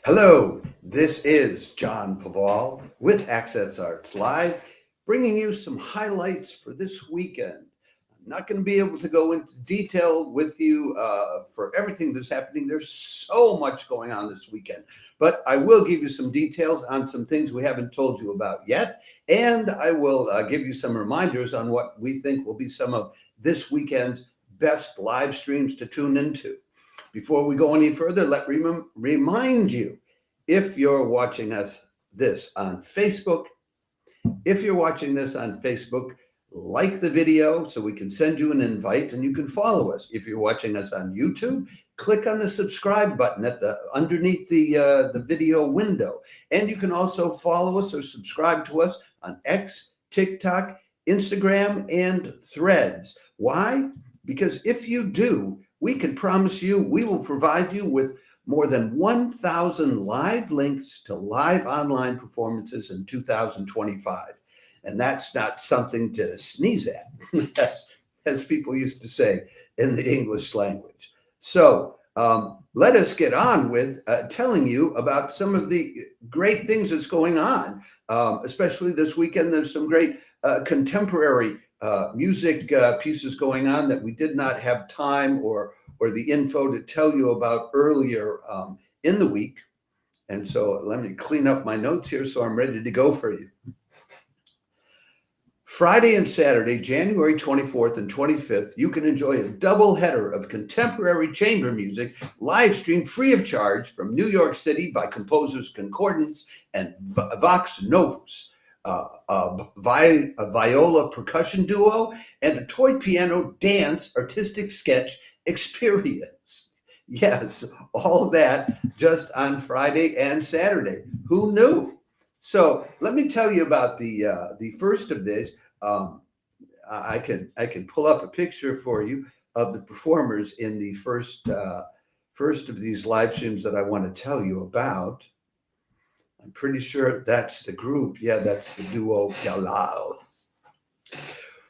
Hello, this is John Paval with Access Arts Live, bringing you some highlights for this weekend. I'm not going to be able to go into detail with you for everything that's happening. There's so much going on this weekend, but I will give you some details on some things we haven't told you about yet, and I will give you some reminders on what we think will be some of this weekend's best live streams to tune into. Before we go any further, let me remind you, if you're watching this on Facebook, like the video so we can send you an invite and you can follow us. If you're watching us on YouTube, click on the subscribe button underneath the video window. And you can also follow us or subscribe to us on X, TikTok, Instagram, and Threads. Why? Because if you do, we can promise you we will provide you with more than 1,000 live links to live online performances in 2025. And that's not something to sneeze at, as people used to say in the English language. So let us get on with telling you about some of the great things that's going on, especially this weekend. There's some great contemporary music pieces going on that we did not have time or the info to tell you about earlier in the week. And so let me clean up my notes here so I'm ready to go for you. Friday and Saturday, January 24th and 25th, you can enjoy a double header of contemporary chamber music live streamed free of charge from New York City by composers Concordance and Vox Novus. A viola percussion duo, and a toy piano dance artistic sketch experience. Yes, all that just on Friday and Saturday. Who knew? So let me tell you about the first of this. I can pull up a picture for you of the performers in the first of these live streams that I want to tell you about. I'm pretty sure that's the group. Yeah, that's the duo Jalal.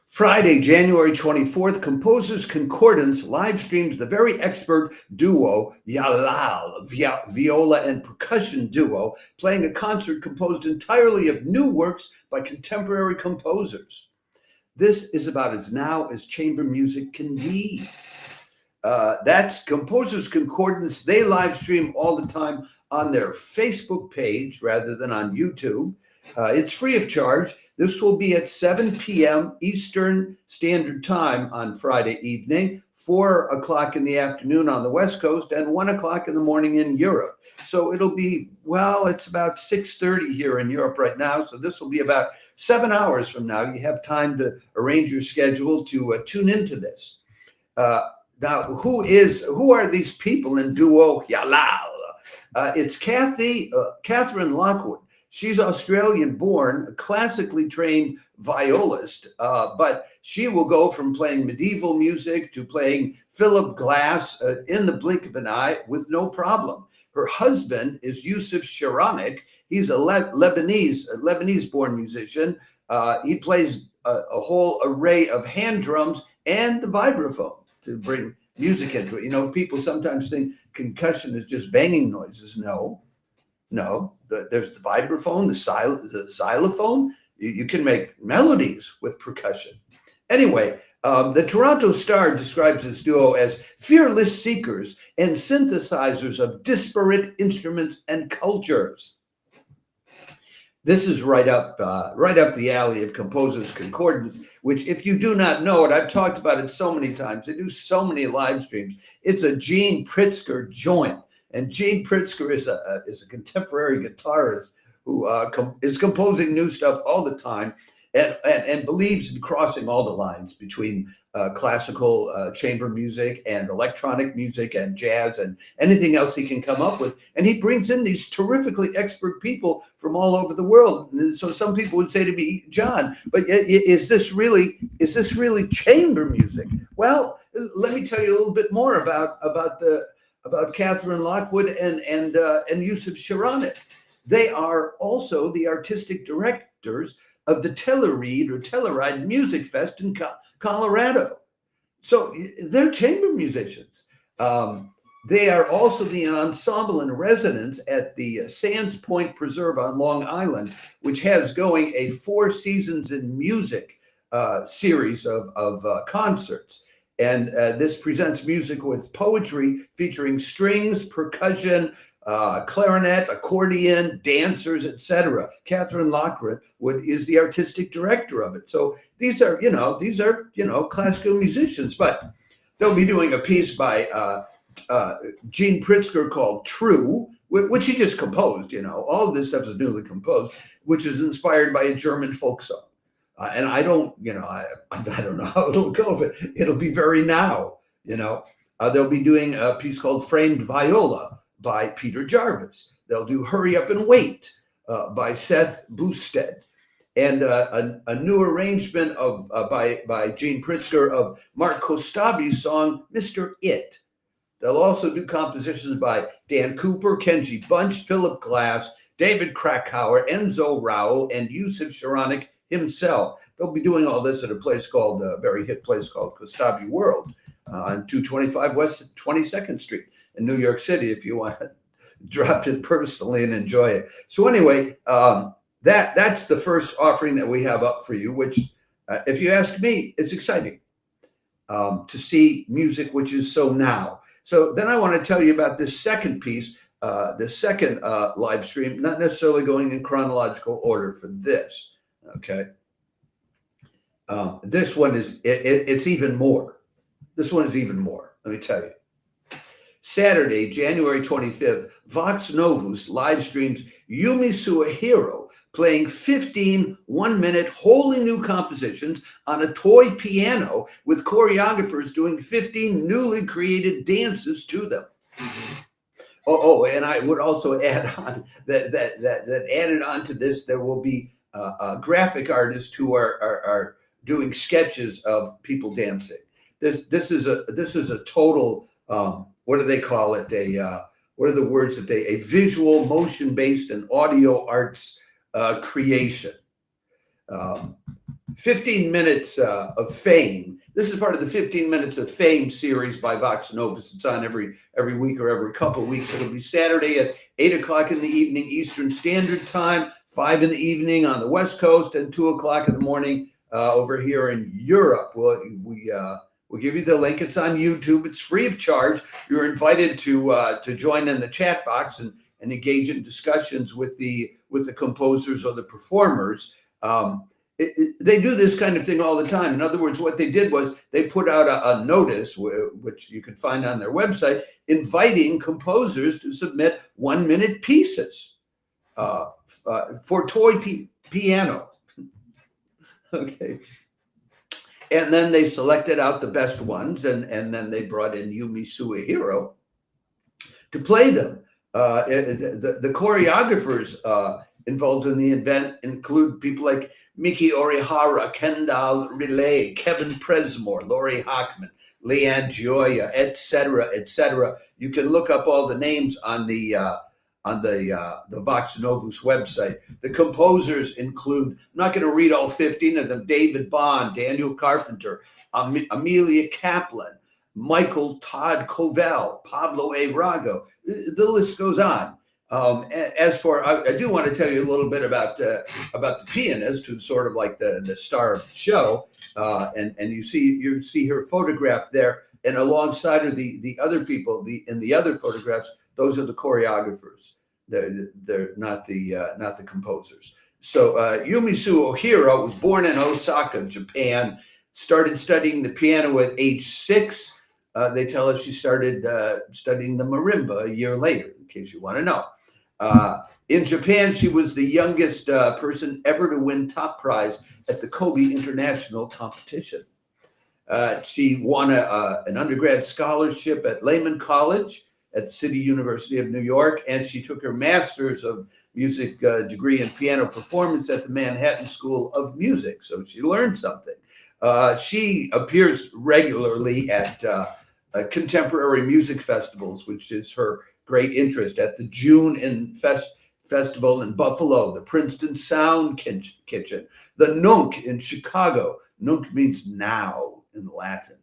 Friday, January 24th, Composers Concordance live streams the very expert duo Jalal, viola and percussion duo, playing a concert composed entirely of new works by contemporary composers. This is about as now as chamber music can be. That's Composers Concordance. They live stream all the time on their Facebook page rather than on YouTube. It's free of charge. This will be at 7 p.m. Eastern Standard Time on Friday evening, 4 o'clock in the afternoon on the West Coast, and 1 o'clock in the morning in Europe. So it'll be, well, it's about 6:30 here in Europe right now. So this will be about 7 hours from now. You have time to arrange your schedule to tune into this. Now, who are these people in duo Jalal? It's Catherine Lockwood. She's Australian-born, a classically trained violist, but she will go from playing medieval music to playing Philip Glass in the blink of an eye with no problem. Her husband is Yusuf Sharanik. He's a Lebanese-born musician. He plays a whole array of hand drums and the vibraphone to bring music into it. You know, people sometimes think concussion is just banging noises. No, there's the vibraphone, the xylophone. You can make melodies with percussion. Anyway, the Toronto Star describes this duo as fearless seekers and synthesizers of disparate instruments and cultures. This is right up the alley of Composers Concordance, which, if you do not know it, I've talked about it so many times. They do so many live streams. It's a Gene Pritzker joint, and Gene Pritzker is a contemporary guitarist who is composing new stuff all the time, and believes in crossing all the lines between classical chamber music and electronic music and jazz and anything else he can come up with. And he brings in these terrifically expert people from all over the world. And so some people would say to me, John, but is this really chamber music? Well, let me tell you a little bit more about Catherine Lockwood and Yusuf Sharanik. They are also the artistic directors of the Telluride Music Fest in Colorado. So they're chamber musicians. They are also the ensemble in residence at the Sands Point Preserve on Long Island, which has going a 4 Seasons in Music series of concerts. And this presents music with poetry featuring strings, percussion, clarinet, accordion, dancers, etc. Catherine Lockwood is the artistic director of it. So these are classical musicians, but they'll be doing a piece by Gene Pritzker called True, which he just composed. All of this stuff is newly composed, which is inspired by a German folk song. And I don't know how it'll go, but it'll be very now. They'll be doing a piece called Framed Viola by Peter Jarvis. They'll do Hurry Up and Wait by Seth Boosted. And a new arrangement of by Gene Pritzker of Mark Kostabi's song Mr. It. They'll also do compositions by Dan Cooper, Kenji Bunch, Philip Glass, David Krakauer, Enzo Rao, and Yusuf Sharonik himself. They'll be doing all this at a place called a very hit place called Kostabi World on 225 West 22nd Street in New York City. If you want to drop in personally and enjoy it. So anyway, that's the first offering that we have up for you. Which, if you ask me, it's exciting to see music which is so now. So then I want to tell you about this second piece, the second live stream, not necessarily going in chronological order for this. Okay. This one is, it's even more. This one is even more. Let me tell you. Saturday, January 25th, Vox Novus live streams Yumi Suehiro playing 15 one-minute wholly new compositions on a toy piano with choreographers doing 15 newly created dances to them. And I would also add on that added on to this, there will be graphic artists who are doing sketches of people dancing. This is a total what do they call it? What are the words that a visual, motion-based, and audio arts creation. 15 minutes of fame. This is part of the 15 Minutes of Fame series by Vox Novus. It's on every week or every couple of weeks. It'll be Saturday at 8 o'clock in the evening Eastern Standard Time, 5 in the evening on the West Coast, and 2 o'clock in the morning over here in Europe. We'll give you the link. It's on YouTube. It's free of charge. You're invited to join in the chat box and engage in discussions with the composers or the performers. They do this kind of thing all the time. In other words, what they did was they put out a notice, which you can find on their website, inviting composers to submit 1-minute pieces for toy piano. Okay. And then they selected out the best ones, and then they brought in Yumi Suehiro to play them. The choreographers involved in the event include people like Miki Orihara, Kendall Relay, Kevin Presmore, Laurie Hockman, Leanne Gioia, etc., etc. You can look up all the names on the Vox Novus website. The composers include, I'm not going to read all 15 of them, David Bond, Daniel Carpenter, Amelia Kaplan, Michael Todd Covell, Pablo A. Rago. The list goes on. As for, I do want to tell you a little bit about the pianist, who's sort of like the star of the show, and you see her photograph there, and alongside her the other people, in the other photographs, those are the choreographers. They're not the composers. So Yumi Suehiro was born in Osaka, Japan. Started studying the piano at age 6. They tell us she started studying the marimba a year later, in case you want to know. In Japan, she was the youngest person ever to win top prize at the Kobe International Competition. She won an undergrad scholarship at Lehman College at City University of New York, and she took her master's of music degree in piano performance at the Manhattan School of Music. So she learned something. She appears regularly at contemporary music festivals, which is her great interest, at the June Festival in Buffalo, the Princeton Sound Kitchen, the Nunc in Chicago. Nunc means now in Latin.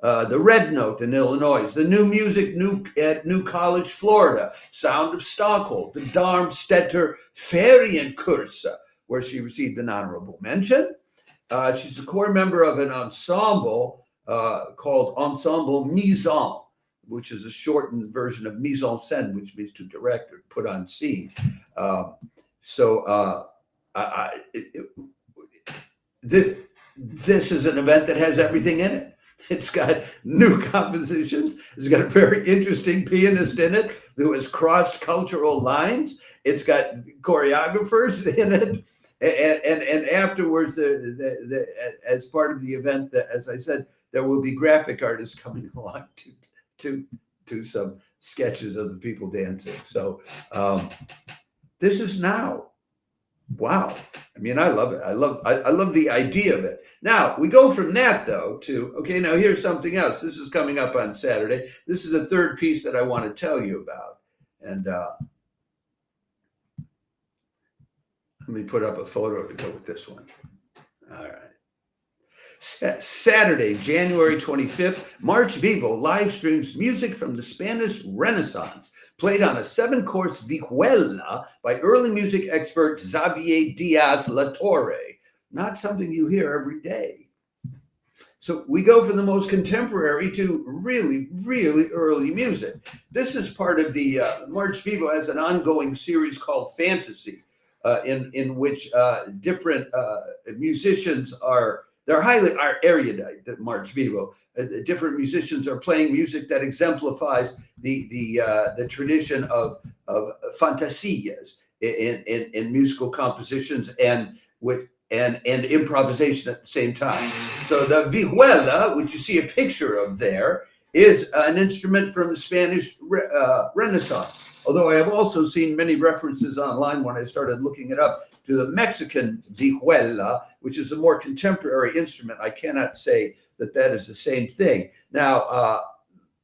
the Red Note in Illinois, the New Music at New College, Florida, Sound of Stockholm, the Darmstädter Ferienkurse, where she received an honorable mention. She's a core member of an ensemble called Ensemble Mise en, which is a shortened version of mise en scène, which means to direct or put on scene. This is an event that has everything in it. It's got new compositions. It's got a very interesting pianist in it who has crossed cultural lines. It's got choreographers in it. And afterwards, as part of the event, as I said, there will be graphic artists coming along to do some sketches of the people dancing. So this is now. Wow. I mean, I love it. I love the idea of it. Now we go from that though to, okay, now here's something else. This is coming up on Saturday. This is the third piece that I want to tell you about. And let me put up a photo to go with this one. All right. Saturday, January 25th, March Vivo live streams music from the Spanish Renaissance, played on a 7-course Vihuela by early music expert Xavier Díaz-Latorre. Not something you hear every day. So we go from the most contemporary to really, really early music. This is part of the March Vivo has an ongoing series called Fantasy, in which different musicians they're highly erudite, the March Vivo. Different musicians are playing music that exemplifies the tradition of fantasias in musical compositions and improvisation at the same time. So the vihuela, which you see a picture of there, is an instrument from the Spanish Renaissance. Although I have also seen many references online when I started looking it up to the Mexican vihuela, which is a more contemporary instrument. I cannot say that is the same thing. Now,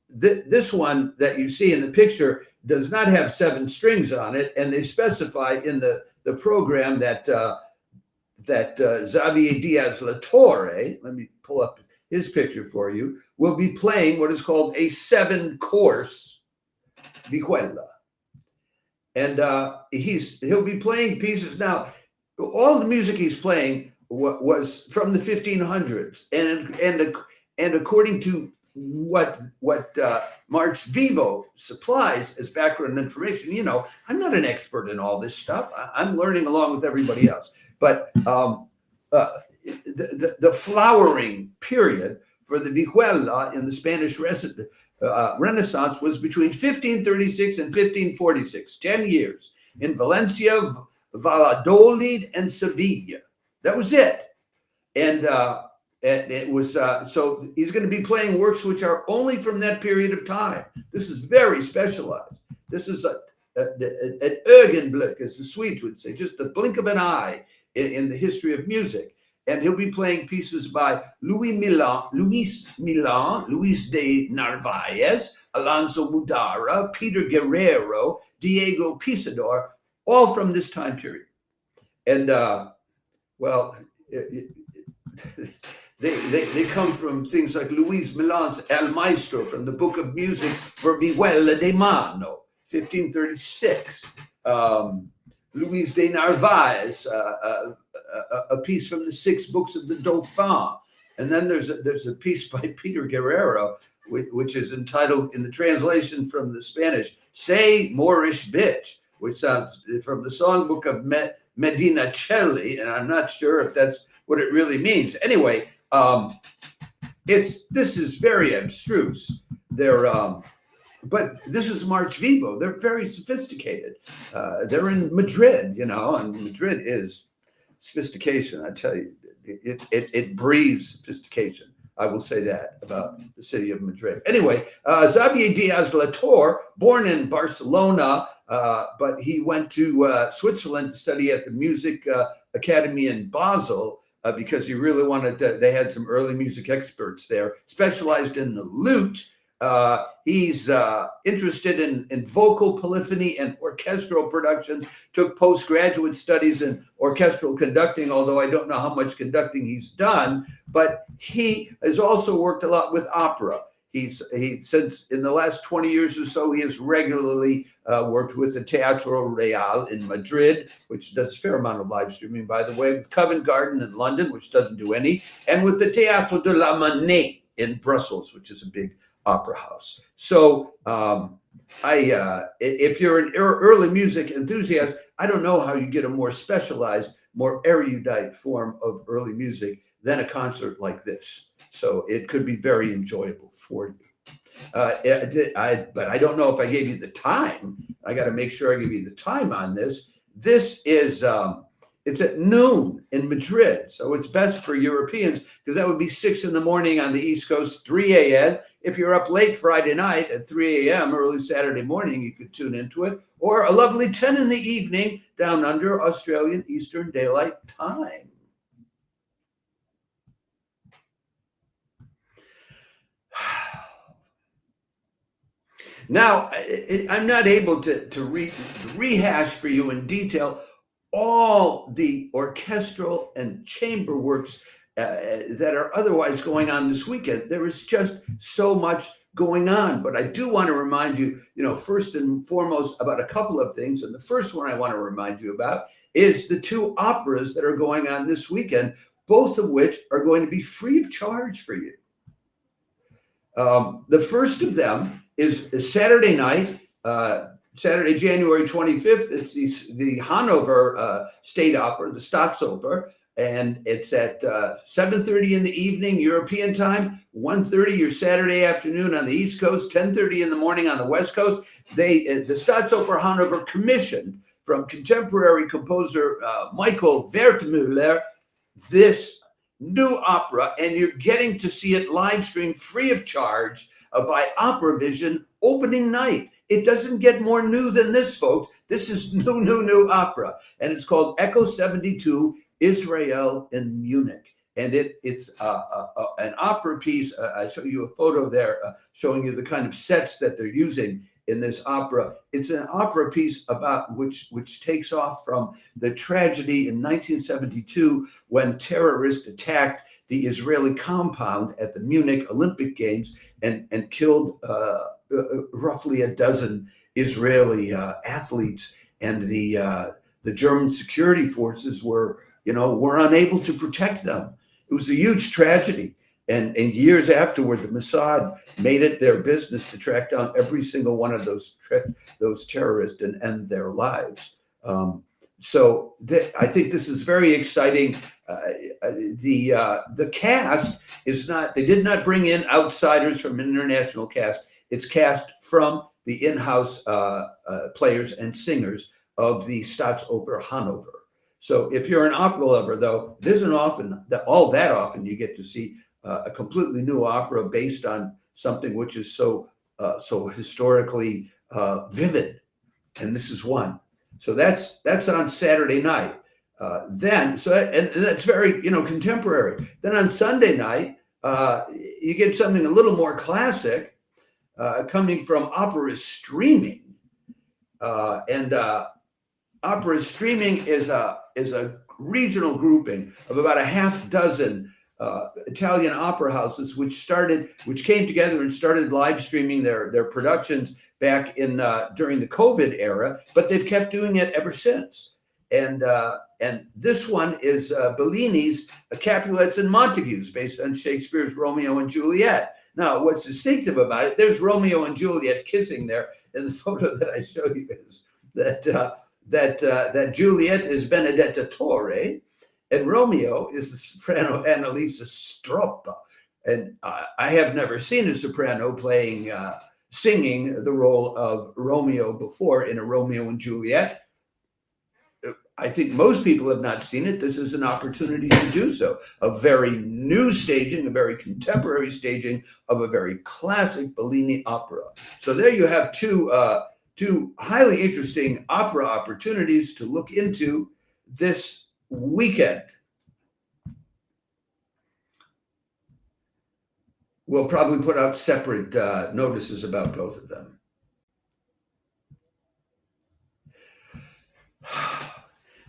this one that you see in the picture does not have 7 strings on it, and they specify in the program that Xavier Díaz-Latorre, let me pull up his picture for you, will be playing what is called a 7-course vihuela. And he'll be playing pieces. Now, all the music he's playing was from the 1500s, and according to what March Vivo supplies as background information, you know, I'm not an expert in all this stuff. I'm learning along with everybody else. But the flowering period for the vihuela in the Spanish Renaissance was between 1536 and 1546, 10 years, in Valencia, Valladolid, and Sevilla. That was it. And it was, so he's going to be playing works which are only from that period of time. This is very specialized. This is an Augenblick, as the Swedes would say, just the blink of an eye in the history of music. And he'll be playing pieces by Luis de Narvaez, Alonso Mudara, Peter Guerrero, Diego Pisador, all from this time period. And they come from things like Luis Milan's El Maestro from the Book of Music for Vihuela de Mano, 1536. Luis de Narvaez, a piece from the 6 books of the Dauphin. And then there's a piece by Peter Guerrero, which is entitled, in the translation from the Spanish, Say Moorish Bitch, which sounds from the songbook of Medina Celli, and I'm not sure if that's what it really means. Anyway, this is very abstruse. But this is March Vivo. They're very sophisticated. They're in Madrid, you know, and Madrid is sophistication. I tell you, it breathes sophistication. I will say that about the city of Madrid. Anyway, Xavier Díaz-Latorre, born in Barcelona, but he went to Switzerland to study at the Music Academy in Basel because he really wanted to. They had some early music experts there, specialized in the lute. He's interested in vocal polyphony and orchestral production, took postgraduate studies in orchestral conducting, although I don't know how much conducting he's done, but he has also worked a lot with opera. Since in the last 20 years or so, he has regularly worked with the Teatro Real in Madrid, which does a fair amount of live streaming, by the way, with Covent Garden in London, which doesn't do any, and with the Théâtre de la Monnaie in Brussels, which is a big opera house. So if you're an early music enthusiast, I don't know how you get a more specialized, more erudite form of early music than a concert like this. So it could be very enjoyable for you. But I don't know if I gave you the time. I got to make sure I give you the time on this. This is, it's at noon in Madrid. So it's best for Europeans because that would be 6 in the morning on the East Coast, 3 a.m. If you're up late Friday night at 3 a.m., early Saturday morning, you could tune into it. Or a lovely 10 in the evening down under Australian Eastern Daylight Time. Now, I'm not able to rehash for you in detail all the orchestral and chamber works that are otherwise going on this weekend. There is just so much going on. But I do want to remind you, first and foremost about a couple of things. And the first one I want to remind you about is the 2 operas that are going on this weekend, both of which are going to be free of charge for you. The first of them is Saturday night, Saturday, January 25th. It's the Hannover State Opera, the Staatsoper, and it's at 7:30 in the evening European time, 1:30 your Saturday afternoon on the East Coast, 10:30 in the morning on the West Coast. The Staatsoper Hannover commissioned from contemporary composer Michael Wertmüller this new opera, and you're getting to see it live streamed free of charge by Opera Vision opening night. It doesn't get more new than this, folks. This is new opera, and it's called Echo 72, Israel in Munich. And it's an opera piece. I show you a photo there showing you the kind of sets that they're using in this opera. It's an opera piece about which takes off from the tragedy in 1972 when terrorists attacked the Israeli compound at the Munich Olympic Games and killed roughly a dozen Israeli athletes, and the German security forces were unable to protect them. It was a huge tragedy. And years afterward, the Mossad made it their business to track down every single one of those terrorists and end their lives. So I think this is very exciting. The cast is not, they did not bring in outsiders from an international cast. It's cast from the in-house players and singers of the Staatsoper Hannover. So if you're an opera lover, though, it isn't often all that often you get to see a completely new opera based on something which is so historically vivid, and this is one. So that's on Saturday night. And that's very contemporary. Then on Sunday night, you get something a little more classic coming from Opera Streaming, and Opera Streaming is a regional grouping of about a half dozen Italian opera houses, which came together and started live streaming their productions back in during the COVID era, but they've kept doing it ever since. And this one is Bellini's Capulets and Montagues, based on Shakespeare's Romeo and Juliet. Now, what's distinctive about it? There's Romeo and Juliet kissing there, and the photo that I show you is that Juliet is Benedetta Torre, and Romeo is the soprano Annalisa Stroppa. And I have never seen a soprano singing the role of Romeo before in a Romeo and Juliet. I think most people have not seen it. This is an opportunity to do so. A very new staging, a very contemporary staging of a very classic Bellini opera. So there you have two highly interesting opera opportunities to look into this weekend. we'll probably put out separate notices about both of them.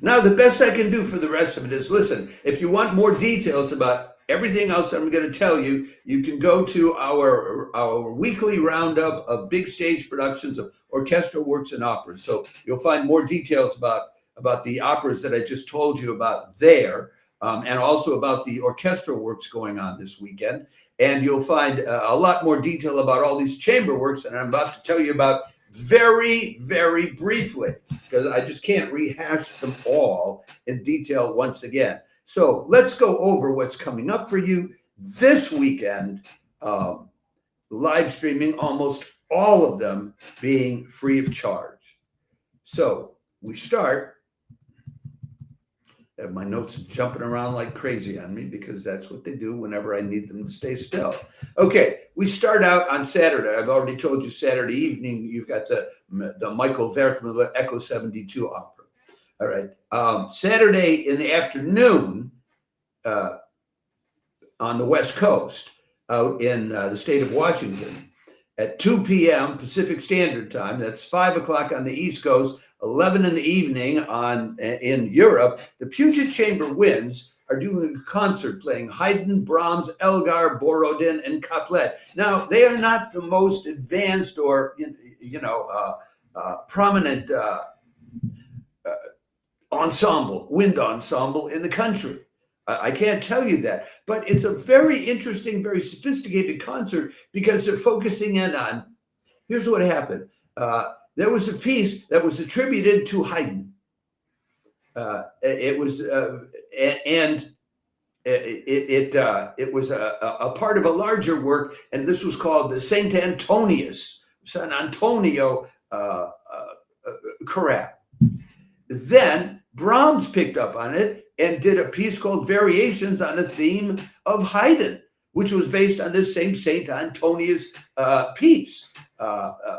Now, the best I can do for the rest of it is, listen, if you want more details about everything else I'm going to tell you, you can go to our weekly roundup of big stage productions of orchestral works and operas. So you'll find more details about the operas that I just told you about there, and also about the orchestral works going on this weekend. And you'll find a lot more detail about all these chamber works that I'm about to tell you about very, very briefly, because I just can't rehash them all in detail once again. So let's go over what's coming up for you this weekend, live streaming, almost all of them being free of charge. So we start. I have my notes jumping around like crazy on me because that's what they do whenever I need them to stay still. Okay, we start out on Saturday. I've already told you Saturday evening, you've got the Michael Wertmüller Echo 72 opera. All right. Saturday in the afternoon on the West Coast, out in the state of Washington, at 2 p.m. Pacific Standard Time, that's 5 o'clock on the East Coast, 11 in the evening in Europe, the Puget Chamber Winds are doing a concert playing Haydn, Brahms, Elgar, Borodin, and Caplet. Now, they are not the most advanced or, prominent wind ensemble in the country. I can't tell you that, but it's a very interesting, very sophisticated concert because they're focusing in on, here's what happened. There was a piece that was attributed to Haydn. It was a part of a larger work, and this was called the Saint Antonius, San Antonio chorale. Then Brahms picked up on it and did a piece called Variations on a Theme of Haydn, which was based on this same Saint Antonius piece.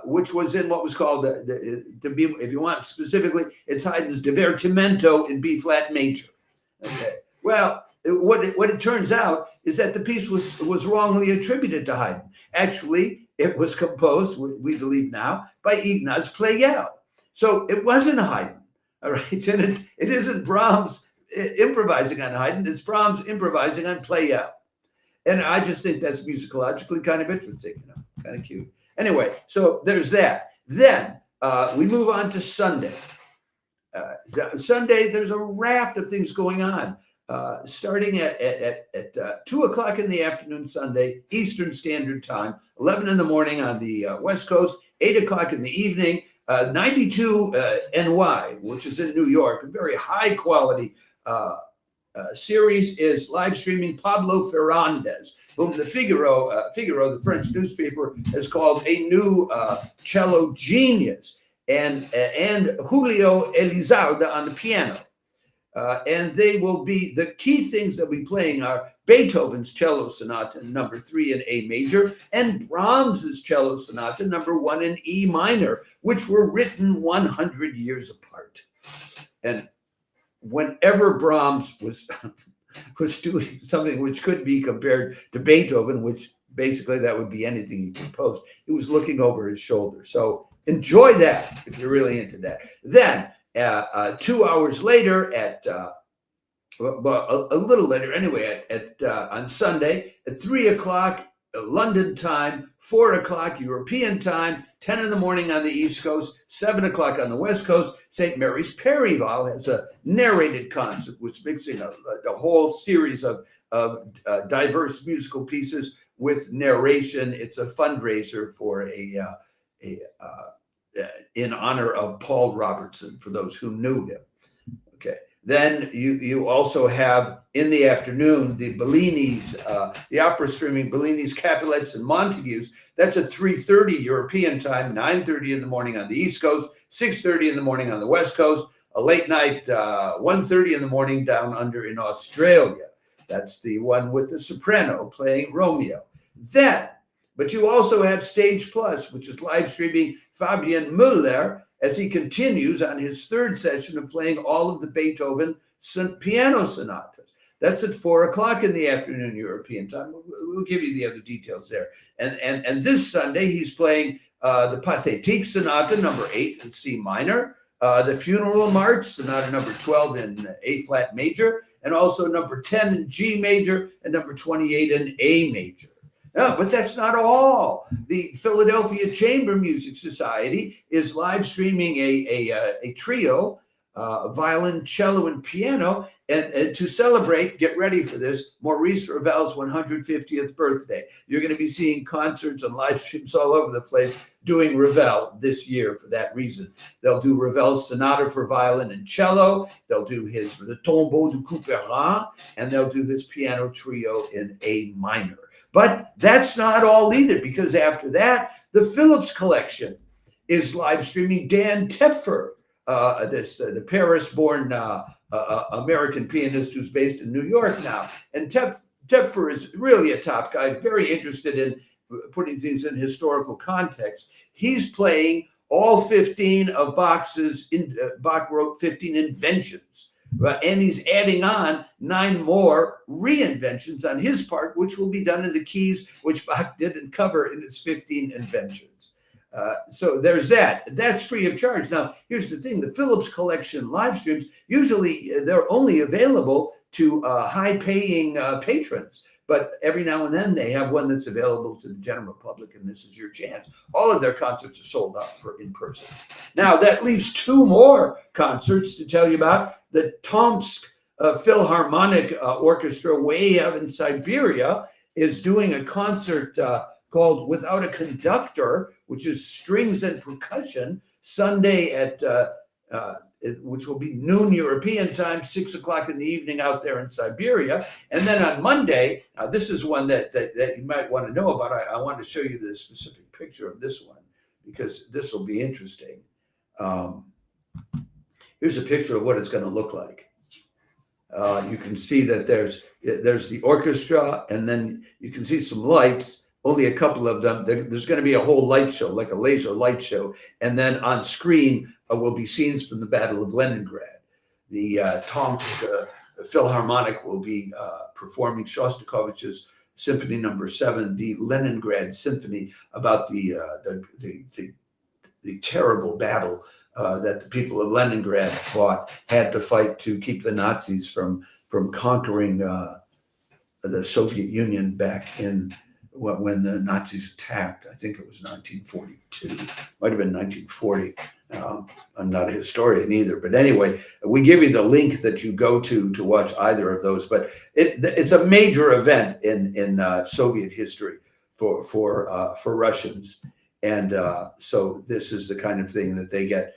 Which was in what was called, if you want specifically, it's Haydn's Divertimento in B flat major. Okay. Well, what it turns out is that the piece was wrongly attributed to Haydn. Actually, it was composed, we believe now, by Ignaz Pleyel. So it wasn't Haydn, all right? And it isn't Brahms improvising on Haydn, it's Brahms improvising on Pleyel. And I just think that's musicologically kind of interesting, kind of cute. Anyway, so there's that. Then we move on to Sunday. Sunday, there's a raft of things going on. Starting at 2 o'clock in the afternoon Sunday, Eastern Standard Time, 11 in the morning on the West Coast, 8 o'clock in the evening, 92 NY, which is in New York, a very high quality series is live streaming Pablo Ferrández, whom the Figaro, the French newspaper, has called a new cello genius, and Julio Elizalde on the piano. And they will be, the key things that we playing are Beethoven's Cello Sonata number 3 in A major and Brahms's Cello Sonata number 1 in E minor, which were written 100 years apart. And whenever Brahms was doing something which could be compared to Beethoven, which basically that would be anything he composed, he was looking over his shoulder. So enjoy that if you're really into that. Then 2 hours later a little later anyway, on Sunday at 3 o'clock London time, 4 o'clock European time, 10 in the morning on the East Coast, 7 o'clock on the West Coast, St. Mary's Perivale has a narrated concert, which mixing a whole series of diverse musical pieces with narration. It's a fundraiser for in honor of Paul Robertson, for those who knew him. Okay. Then you also have in the afternoon the Bellini's, the opera streaming Bellini's Capulets and Montagues. That's at 3:30 European time, 9:30 in the morning on the East Coast, 6:30 in the morning on the West Coast. A late night, 1:30 in the morning down under in Australia. That's the one with the soprano playing Romeo. But you also have Stage Plus, which is live streaming Fabian Müller as he continues on his third session of playing all of the Beethoven piano sonatas. That's at 4 o'clock in the afternoon European time. We'll give you the other details there. And this Sunday, he's playing the Pathétique Sonata number 8 in C minor, the Funeral March Sonata number 12 in A flat major, and also number 10 in G major and number 28 in A major. No, but that's not all. The Philadelphia Chamber Music Society is live streaming a trio, violin, cello, and piano, and to celebrate, get ready for this, Maurice Ravel's 150th birthday. You're going to be seeing concerts and live streams all over the place doing Ravel this year for that reason. They'll do Ravel's Sonata for violin and cello. They'll do his Le Tombeau du Couperin, and they'll do his piano trio in A minor. But that's not all either, because after that, the Phillips Collection is live streaming Dan Tepfer, the Paris-born American pianist who's based in New York now. And Tepfer is really a top guy, very interested in putting things in historical context. He's playing all 15 of Bach's, Bach wrote 15 inventions. And he's adding on 9 more reinventions on his part, which will be done in the keys, which Bach didn't cover in his 15 inventions. So there's that. That's free of charge. Now, here's the thing. The Phillips Collection live streams, usually they're only available to high-paying patrons. But every now and then they have one that's available to the general public, and this is your chance. All of their concerts are sold out for in person. Now, that leaves 2 more concerts to tell you about. The Tomsk Philharmonic Orchestra way out in Siberia is doing a concert called Without a Conductor, which is strings and percussion, Sunday at which will be noon European time, 6 o'clock in the evening out there in Siberia. And then on Monday, this is one that you might want to know about. I want to show you the specific picture of this one, because this will be interesting. Here's a picture of what it's going to look like. You can see that there's the orchestra, and then you can see some lights, only a couple of them. There's going to be a whole light show, like a laser light show. And then on screen will be scenes from the Battle of Leningrad. The Tomsk Philharmonic will be performing Shostakovich's Symphony Number 7, the Leningrad Symphony, about the terrible battle that the people of Leningrad had to fight to keep the Nazis from conquering the Soviet Union back in when the Nazis attacked. I think it was 1942, might have been 1940. I'm not a historian either, but anyway, we give you the link that you go to watch either of those. But it's a major event in Soviet history for Russians, and so this is the kind of thing that they get.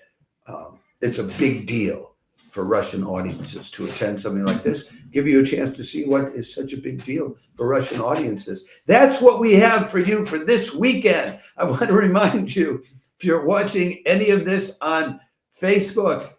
It's a big deal for Russian audiences to attend something like this, give you a chance to see what is such a big deal for Russian audiences. That's what we have for you for this weekend. I want to remind you, if you're watching any of this on Facebook,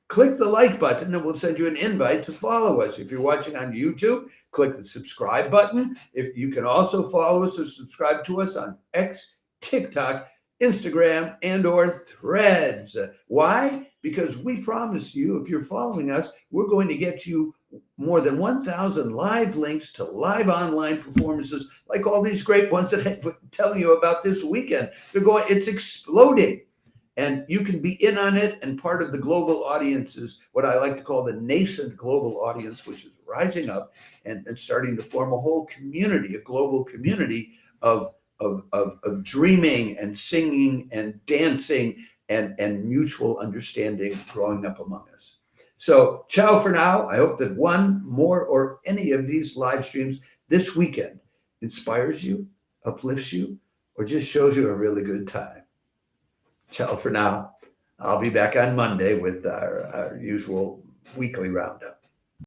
click the like button and we'll send you an invite to follow us. If you're watching on YouTube, click the subscribe button. If you can also follow us or subscribe to us on X, TikTok, Instagram, and or Threads. Why? Because we promise you, if you're following us, we're going to get you more than 1,000 live links to live online performances, like all these great ones that I'm telling you about this weekend. It's exploding. And you can be in on it and part of the global audiences, what I like to call the nascent global audience, which is rising up and starting to form a whole community, a global community of dreaming and singing and dancing and mutual understanding growing up among us. So ciao for now. I hope that one, more, or any of these live streams this weekend inspires you, uplifts you, or just shows you a really good time. Ciao for now. I'll be back on Monday with our usual weekly roundup.